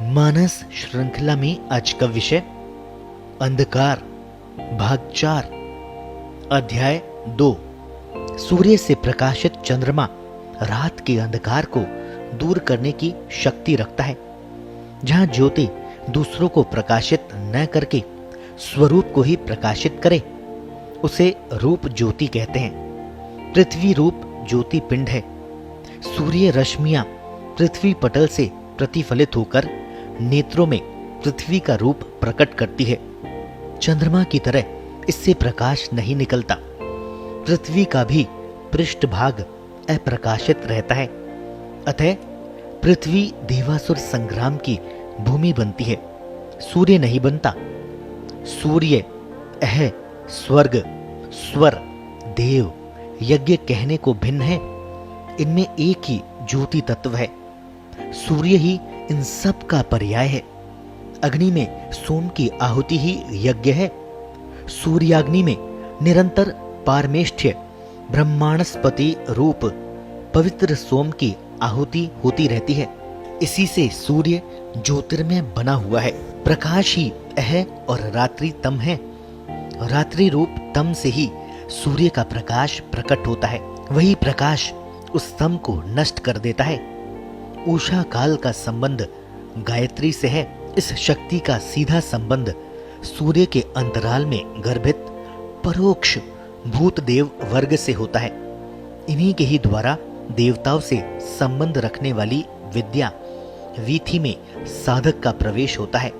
मानस श्रृंखला में आज का विषय अंधकार भाग 4 अध्याय 2। सूर्य से प्रकाशित चंद्रमा रात के अंधकार को दूर करने की शक्ति रखता है। जहां ज्योति दूसरों को प्रकाशित न करके स्वरूप को ही प्रकाशित करे उसे रूप ज्योति कहते हैं। पृथ्वी रूप ज्योति पिंड है। सूर्य रश्मियां पृथ्वी पटल से प्रतिफलित होकर नेत्रों में पृथ्वी का रूप प्रकट करती है। चंद्रमा की तरह इससे प्रकाश नहीं निकलता। पृथ्वी का भी पृष्ठभाग अप्रकाशित रहता है। अतः पृथ्वी देवासुर संग्राम की भूमि बनती है, सूर्य नहीं बनता। सूर्य अह स्वर्ग स्वर देव यज्ञ कहने को भिन्न है। इनमें एक ही ज्योति तत्व है। सूर्य ही इन सब का पर्याय है। अग्नि में सोम की आहुति ही यज्ञ है। सूर्याग्नि में निरंतर पारमेष्ठ्य ब्रह्मांडस्पति रूप पवित्र सोम की आहुति होती रहती है। इसी से सूर्य ज्योतिर्मय बना हुआ है। प्रकाश ही अह और रात्रि तम है। रात्रि रूप तम से ही सूर्य का प्रकाश प्रकट होता है। वही प्रकाश उस तम को नष्ट कर देता है। उषा काल का संबंध गायत्री से है। इस शक्ति का सीधा संबंध सूर्य के अंतराल में गर्भित परोक्ष भूत देव वर्ग से होता है। इन्हीं के ही द्वारा देवताओं से संबंध रखने वाली विद्या वीथि में साधक का प्रवेश होता है।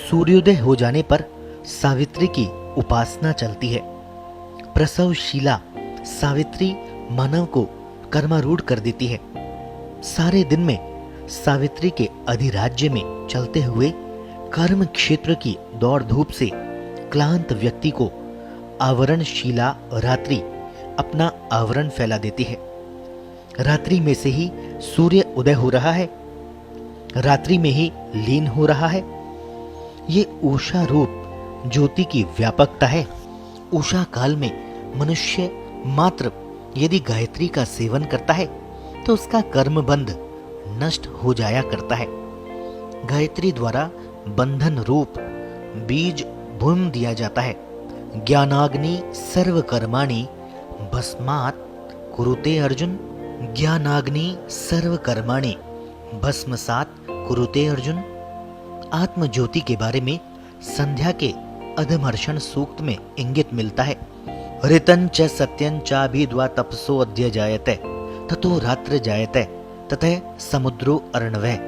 सूर्योदय हो जाने पर सावित्री की उपासना चलती है। प्रसवशीला सावित्री मानव को कर्मारूढ़ कर देती है। सारे दिन में सावित्री के अधिराज्य में चलते हुए कर्म क्षेत्र की दौड़ धूप से क्लांत व्यक्ति को आवरणशीला रात्रि अपना आवरण फैला देती है। रात्रि में से ही सूर्य उदय हो रहा है, रात्रि में ही लीन हो रहा है। ये उषा रूप ज्योति की व्यापकता है। उषा काल में मनुष्य मात्र यदि गायत्री का सेवन करता है तो उसका कर्म बंध नष्ट हो जाया करता है। गायत्री द्वारा बंधन रूप बीज भून दिया जाता है। ज्ञानाग्नि सर्व कर्माणि भस्मात् कुरुते अर्जुन। ज्ञानाग्नि सर्व कर्माणि भस्मसात कुरुते अर्जुन। आत्म ज्योति के बारे में संध्या के अधमर्षण सूक्त में इंगित मिलता है। ऋतं च सत्यं चाभिद्वा तपसो अद्य जायते ततो रात्र जायते ततः समुद्रो अर्णवः।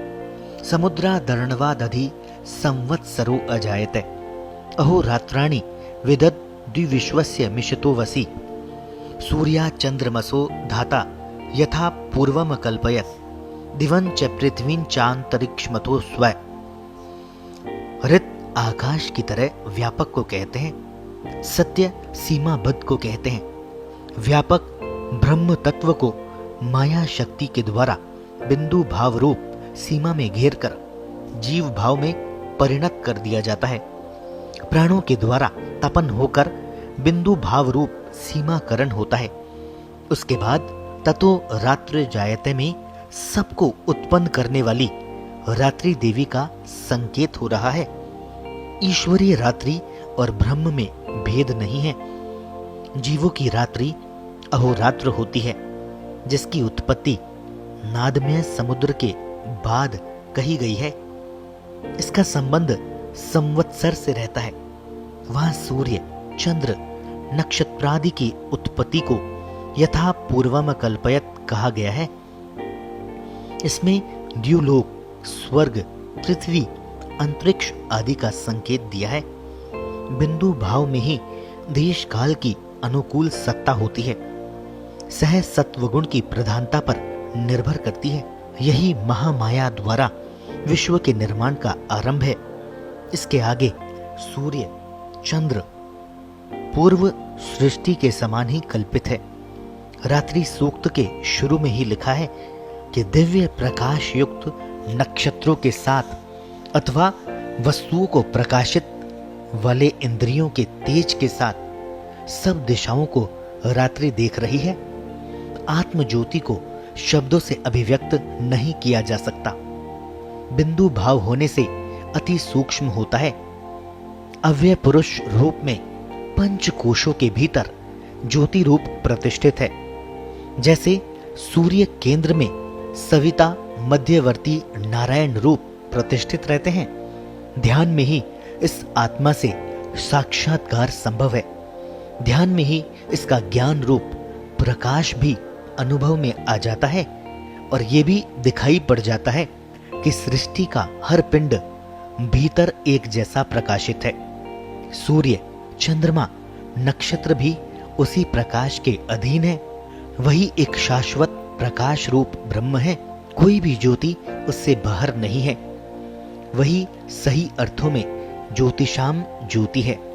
समुद्रादर्णवादधि संवत्सरो अजायते। अहो रात्राणि विदत् द्विविश्वस्य मिषतो वसि। सूर्या चंद्रमसो धाता यथा पूर्वम कल्पयत्। दिवं च पृथ्वीं चांतरिक्षमतो स्व। ऋत आकाश की तरह व्यापक को कहते हैं। सत्य सीमाबद्ध को कहते हैं। व्यापक ब्रह्म तत्व को माया शक्ति के द्वारा बिंदु भाव रूप सीमा में घेर कर जीव भाव में परिणत कर दिया जाता है। प्राणों के द्वारा तपन होकर बिंदु भाव रूप सीमाकरण होता है। उसके बाद ततो रात्र जायते में सबको उत्पन्न करने वाली रात्रि देवी का संकेत हो रहा है। ईश्वरीय रात्रि और ब्रह्म में भेद नहीं है। जीवों की रात्रि अहोरात्र होती है, जिसकी उत्पत्ति नादमय समुद्र के बाद कही गई है। इसका संबंध संवत्सर से रहता है। वहां सूर्य चंद्र नक्षत्रादि की उत्पत्ति को यथा पूर्वम कल्पयत कहा गया है। इसमें द्युलोक स्वर्ग पृथ्वी अंतरिक्ष आदि का संकेत दिया है। बिंदु भाव में ही देश काल की अनुकूल सत्ता होती है। सह सत्वगुण की प्रधानता पर निर्भर करती है। यही महामाया द्वारा विश्व के निर्माण का आरंभ है। इसके आगे सूर्य चंद्र पूर्व सृष्टि के समान ही कल्पित है। रात्रि सूक्त के शुरू में ही लिखा है कि दिव्य प्रकाश युक्त नक्षत्रों के साथ अथवा वस्तुओं को प्रकाशित वाले इंद्रियों के तेज के साथ सब दिशाओं को रात्रि देख रही है। आत्म ज्योति को शब्दों से अभिव्यक्त नहीं किया जा सकता। बिंदु भाव होने से अति सूक्ष्म होता है। अव्यय पुरुष रूप में पंच कोशों के भीतर ज्योति रूप प्रतिष्ठित है। जैसे सूर्य केंद्र में सविता मध्यवर्ती नारायण रूप प्रतिष्ठित रहते हैं, ध्यान में ही इस आत्मा से साक्षात्कार संभव है। ध्यान में ही इसका ज्ञान रूप प्रकाश भी अनुभव में आ जाता है और ये भी दिखाई पड़ जाता है कि सृष्टि का हर पिंड भीतर एक जैसा प्रकाशित है। सूर्य, चंद्रमा, नक्षत्र भी उसी प्रकाश के अधीन है। वही एक शाश्वत प्रकाश रूप ब्रह्म है। कोई भी ज्योति उससे बाहर नहीं है। वही सही अर्थों में ज्योतिषाम ज्योति है।